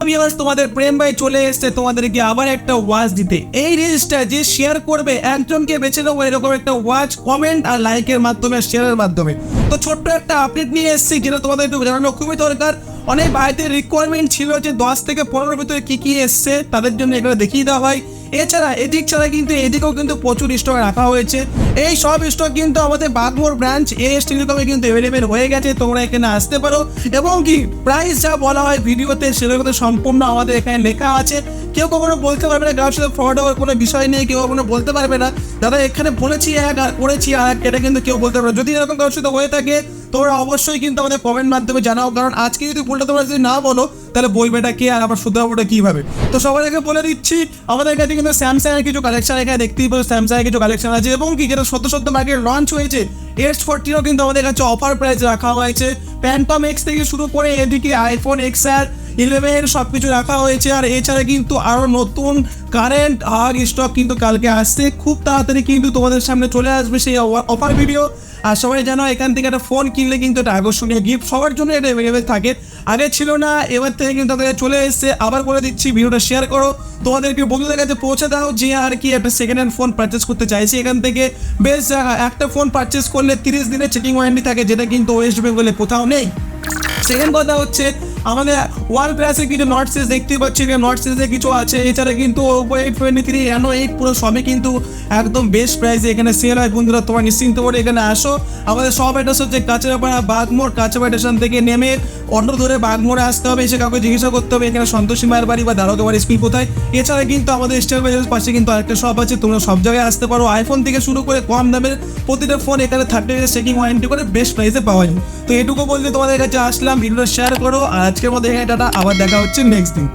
Viewers, তোমাদের প্রেম ভাই চলে এসেছে তোমাদেরকে আবার একটা ওয়াচ দিতে। এই রিলসটা যে শেয়ার করবে একজনকে বেছে নেবো এরকম একটা ওয়াচ কমেন্ট আর লাইকের মাধ্যমে, শেয়ারের মাধ্যমে। তো ছোট্ট একটা আপডেট নিয়ে এসেছি যেটা তোমাদের একটু জানানো খুবই দরকার। অনেক ভাইদের রিকোয়ারমেন্ট ছিল যে 10 থেকে 15 ভিতরে কি এসছে তাদের জন্য এগুলো দেখিয়ে দেওয়া হয়। এছাড়া এদিক ছাড়া কিন্তু এদিকেও কিন্তু প্রচুর স্টক রাখা হয়েছে। এই সব স্টক কিন্তু আমাদের বাগমোড় ব্রাঞ্চ এএস টেলিকমে কিন্তু অ্যাভেলেবেল হয়ে গেছে। তোমরা এখানে আসতে পারো এবং কি প্রাইস যা বলা হয় ভিডিওতে সেগুলো সম্পূর্ণ আমাদের এখানে লেখা আছে। কেউ কখনো বলতে পারবে না কারোর সাথে ফ্রড হওয়ার কোনো বিষয় নেই, কেউ কখনো বলতে পারবে না দাদা এখানে বলেছি এক আর করেছি এক, এটা কিন্তু কেউ বলতে পারবে না। যদি এরকম কারোর সাথে হয়ে থাকে তোমরা অবশ্যই কিন্তু আমাদের কমেন্ট মাধ্যমে জানাও, কারণ আজকে যদি ভুলটা তোমরা যদি না বলো তাহলে বইবেটা কি আর আবার শুধরাবোটা কিভাবে। তো সবার আগে বলে দিচ্ছি আমাদের কাছে কিন্তু স্যামসাং এর কিছু কালেকশন এখানে দেখতেই পাবো। স্যামসাং এর কিছু কালেকশন আছে এবং কি যেটা সদ্য মার্কেট লঞ্চ হয়েছে S14ও কিন্তু আমাদের কাছে অফার প্রাইস রাখা হয়েছে। প্যান্টম এক্স থেকে শুরু করে এদিকে আইফোন XR 11 সব কিছু রাখা হয়েছে। আর এছাড়া কিন্তু আরও নতুন কারেন্ট আর স্টক কিন্তু কালকে আসছে, খুব তাড়াতাড়ি কিন্তু তোমাদের সামনে চলে আসবে সেই অফার ভিডিও। আর সবাই জানো এখান থেকে একটা ফোন কিনলে কিন্তু একটা আকর্ষণীয় গিফট সবার জন্য এটা অ্যাভেলেবেল থাকে। আগে ছিল না, এবার থেকে কিন্তু তাদের চলে এসেছে। আবার বলে দিচ্ছি ভিডিওটা শেয়ার করো, তোমাদেরকে বন্ধুদের কাছে পৌঁছে দাও যে আর কি একটা সেকেন্ড হ্যান্ড ফোন পারচেস করতে চাইছি এখান থেকে। বেশ একটা ফোন পারচেস করলে 30 দিনের চেকিং ওয়ারেন্টি থাকে, যেটা কিন্তু ওয়েস্ট বেঙ্গলে কোথাও নেই। সেকেন্ড কথা হচ্ছে আমাদের ওয়ান প্লাসে কিছু নট সিরিজ দেখতে পাচ্ছি, নট সিরিজে কিছু আছে। এছাড়া কিন্তু Oppo A23 Nano 8 পুরো সবই কিন্তু একদম বেস্ট প্রাইসে এখানে সেল হয়। বন্ধুরা তোমরা নিশ্চিন্ত করে এখানে আসো। আমাদের সব অ্যাড্রেস হচ্ছে কাঁচরাপাড়া বাগমোড়। কাঁচরাপাড়া স্টেশন থেকে নেমে অটো ধরে বাগমোড়ে আসতে হবে, এসে কাউকে জিজ্ঞাসা করতে হবে এখানে সন্তোষী মায়ের বাড়ি বা দারোগা বাড়ি স্কুল কোথায়। এছাড়া কিন্তু আমাদের স্টার বাজারের পাশে কিন্তু আরেকটা শপ আছে, তোমরা সব জায়গায় আসতে পারো। আইফোন থেকে শুরু করে কম দামের প্রতিটা ফোন এখানে 30 ডেজ চেকিং ওয়ারেন্টি করে বেস্ট প্রাইসে পাওয়া যায়। তো এটুকু বলতে তোমাদের কাছে আসলাম, ভিডিওটা শেয়ার করো। আর আজকের মধ্যে এখানে টাটা, আবার দেখা হচ্ছে নেক্সট দিন।